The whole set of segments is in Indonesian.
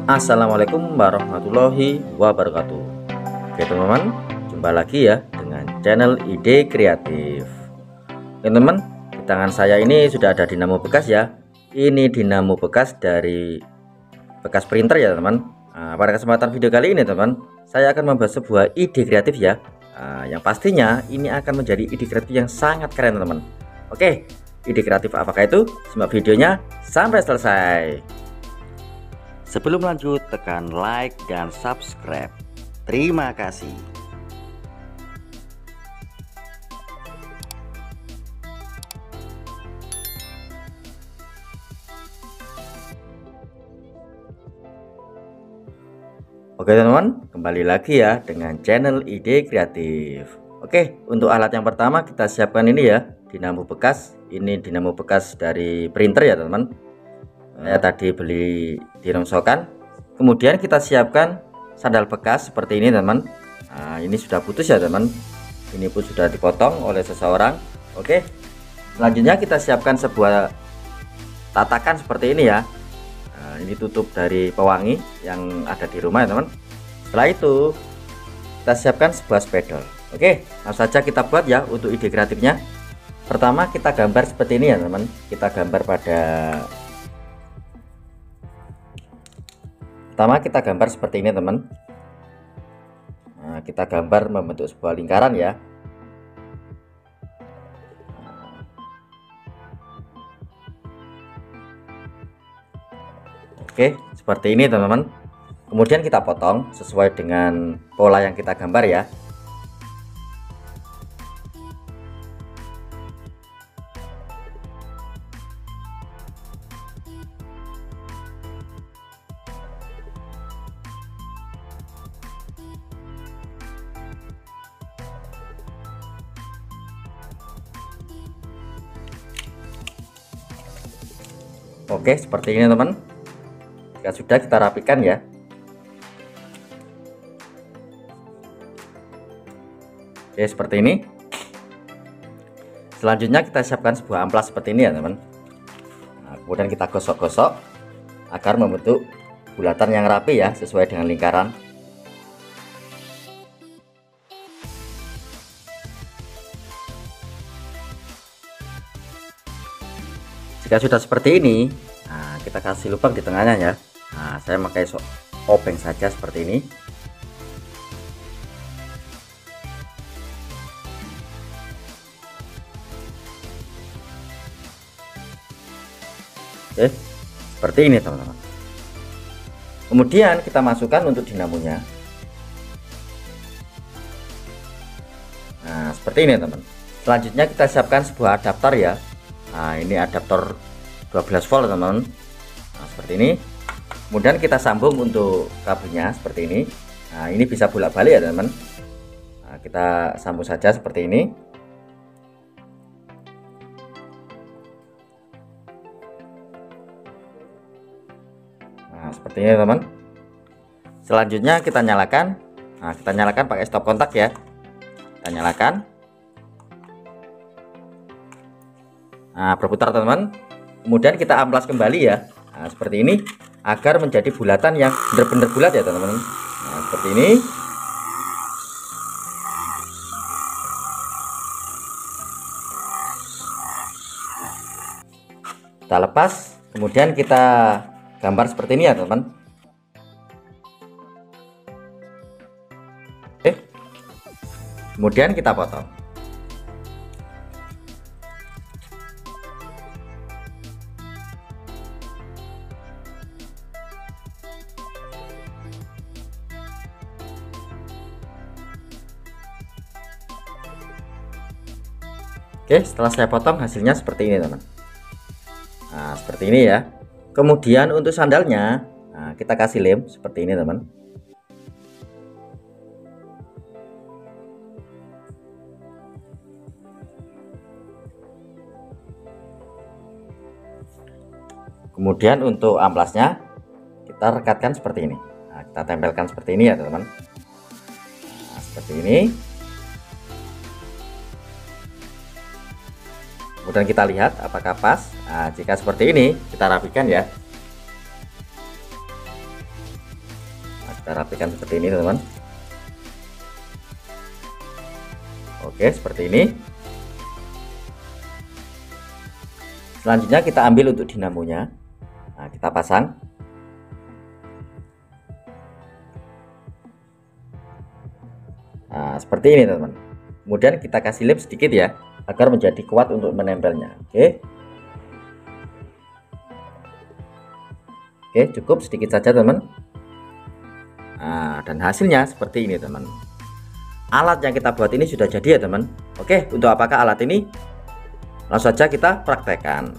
Assalamualaikum warahmatullahi wabarakatuh. Oke teman-teman, jumpa lagi ya dengan channel Ide Kreatif. Oke teman, di tangan saya ini sudah ada dinamo bekas ya. Ini dinamo bekas dari bekas printer ya teman. Pada kesempatan video kali ini teman, saya akan membahas sebuah ide kreatif ya. Yang pastinya ini akan menjadi ide kreatif yang sangat keren teman. Oke, ide kreatif apakah itu? Simak videonya sampai selesai. Sebelum lanjut, tekan like dan subscribe. Terima kasih. Oke teman-teman, kembali lagi ya dengan channel Ide Kreatif. Oke, untuk alat yang pertama kita siapkan ini ya, dinamo bekas. Ini dinamo bekas dari printer ya teman-teman. Saya tadi beli di rongsokan. Kemudian kita siapkan sandal bekas seperti ini teman. Nah, ini sudah putus ya teman. Ini pun sudah dipotong oleh seseorang. Oke, selanjutnya kita siapkan sebuah tatakan seperti ini ya. Nah, ini tutup dari pewangi yang ada di rumah ya teman. Setelah itu kita siapkan sebuah spidol. Oke, langsung saja kita buat ya untuk ide kreatifnya. Pertama kita gambar seperti ini ya teman. Kita gambar seperti ini teman. Nah, kita gambar membentuk sebuah lingkaran ya. Oke, seperti ini teman-teman. Kemudian kita potong sesuai dengan pola yang kita gambar ya. Oke, seperti ini teman. Jika sudah, kita rapikan ya. Oke, seperti ini. Selanjutnya kita siapkan sebuah amplas seperti ini ya teman. Nah, kemudian kita gosok-gosok agar membentuk bulatan yang rapi ya, sesuai dengan lingkaran. Jika sudah seperti ini, nah, kita kasih lubang di tengahnya ya. Nah, saya pakai obeng saja seperti ini. Oke, seperti ini teman-teman. Kemudian kita masukkan untuk dinamonya. Nah, seperti ini teman. Selanjutnya kita siapkan sebuah adaptor ya. Nah, ini adaptor 12 volt teman-teman. Nah, seperti ini. Kemudian kita sambung untuk kabelnya seperti ini. Nah, ini bisa bolak-balik ya teman-teman. Nah, kita sambung saja seperti ini. Nah, seperti ini teman. Selanjutnya kita nyalakan. Nah, kita nyalakan pakai stop kontak ya. Kita nyalakan. Nah, berputar teman-teman. Kemudian kita amplas kembali ya. Nah, seperti ini agar menjadi bulatan yang benar-benar bulat ya teman-teman. Nah, seperti ini. Kita lepas, kemudian kita gambar seperti ini ya teman-teman. Oke. Kemudian kita potong. Oke, setelah saya potong hasilnya seperti ini teman. Nah, seperti ini ya. Kemudian untuk sandalnya, nah, kita kasih lem seperti ini teman. Kemudian untuk amplasnya kita rekatkan seperti ini. Nah, kita tempelkan seperti ini ya teman. Nah, seperti ini. Kemudian kita lihat apakah pas. Nah, jika seperti ini kita rapikan ya. kita rapikan seperti ini teman-teman. Oke, seperti ini. Selanjutnya kita ambil untuk dinamonya. Nah, kita pasang. Nah, seperti ini teman-teman. Kemudian kita kasih lem sedikit ya, agar menjadi kuat untuk menempelnya. Oke, cukup sedikit saja teman. Nah, dan hasilnya seperti ini teman. Alat yang kita buat ini sudah jadi ya teman. Oke, untuk apakah alat ini? Langsung saja kita praktekkan.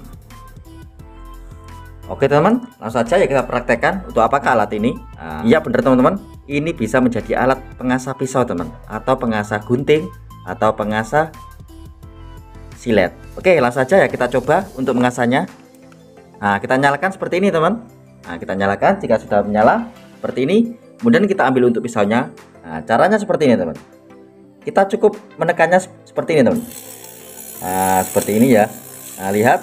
Oke teman, langsung saja ya kita praktekkan untuk apakah alat ini. Iya benar teman-teman, ini bisa menjadi alat pengasah pisau teman, atau pengasah gunting, atau pengasah silet. Oke, langsung saja ya kita coba untuk mengasahnya. Nah, kita nyalakan seperti ini teman. Nah, kita nyalakan. Jika sudah menyala seperti ini, kemudian kita ambil untuk pisaunya. Nah, caranya seperti ini teman. Kita cukup menekannya seperti ini teman. Nah, seperti ini ya. Nah, lihat.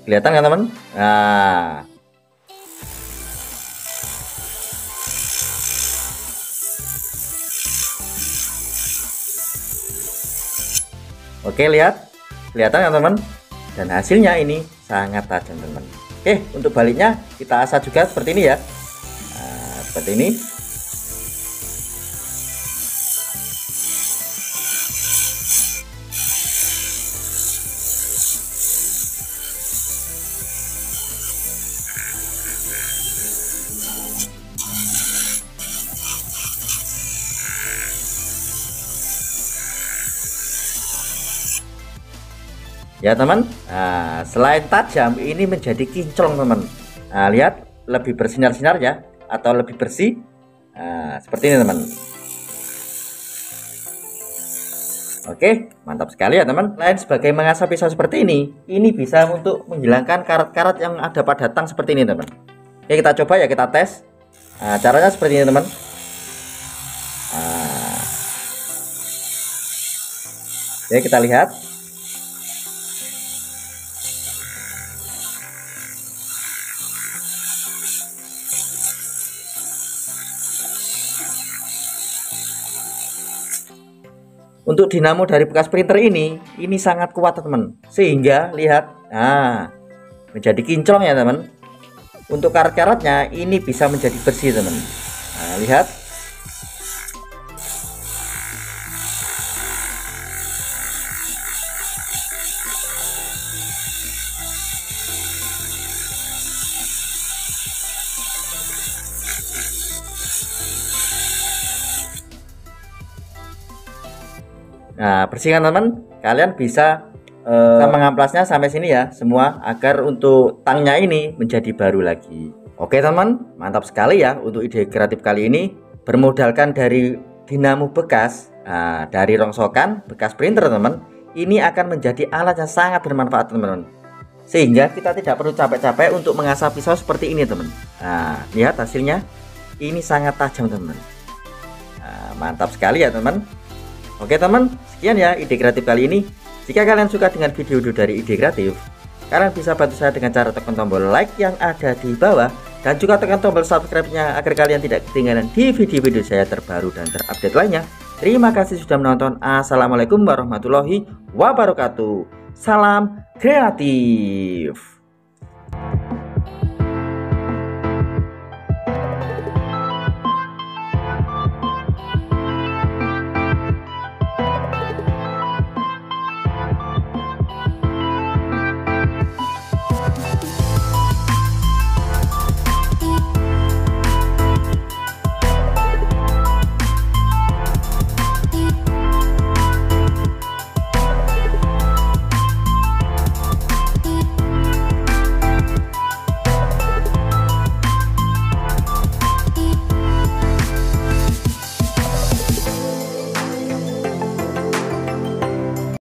Kelihatan kan teman? Nah, oke, lihat. Kelihatan kan teman? Dan hasilnya ini sangat tajam teman. Oke, untuk baliknya kita asah juga seperti ini ya. Nah, seperti ini. Ya teman, nah, selain tajam ini menjadi kinclong teman. Nah, lihat lebih bersinar-sinar ya, atau lebih bersih. Nah, seperti ini teman. Oke, mantap sekali ya teman. Selain sebagai mengasah pisau seperti ini bisa untuk menghilangkan karat-karat yang ada pada tang seperti ini teman. Oke, kita coba ya, kita tes. Nah, caranya seperti ini teman. Nah, oke, kita lihat. Untuk dinamo dari bekas printer ini sangat kuat teman, sehingga lihat, nah, menjadi kinclong ya teman. Untuk karat-karatnya ini bisa menjadi bersih teman. Nah, lihat. Nah, bersihkan teman, kalian bisa mengamplasnya sampai sini ya semua, agar untuk tangnya ini menjadi baru lagi. Oke teman, mantap sekali ya untuk ide kreatif kali ini, bermodalkan dari dinamo bekas, dari rongsokan bekas printer teman. Ini akan menjadi alat yang sangat bermanfaat teman-teman, sehingga kita tidak perlu capek-capek untuk mengasah pisau seperti ini teman. Nah, lihat hasilnya, ini sangat tajam teman. Nah, mantap sekali ya teman. Oke teman, sekian ya ide kreatif kali ini. Jika kalian suka dengan video dari ide kreatif, kalian bisa bantu saya dengan cara tekan tombol like yang ada di bawah, dan juga tekan tombol subscribe-nya agar kalian tidak ketinggalan di video-video saya terbaru dan terupdate lainnya. Terima kasih sudah menonton. Assalamualaikum warahmatullahi wabarakatuh. Salam kreatif.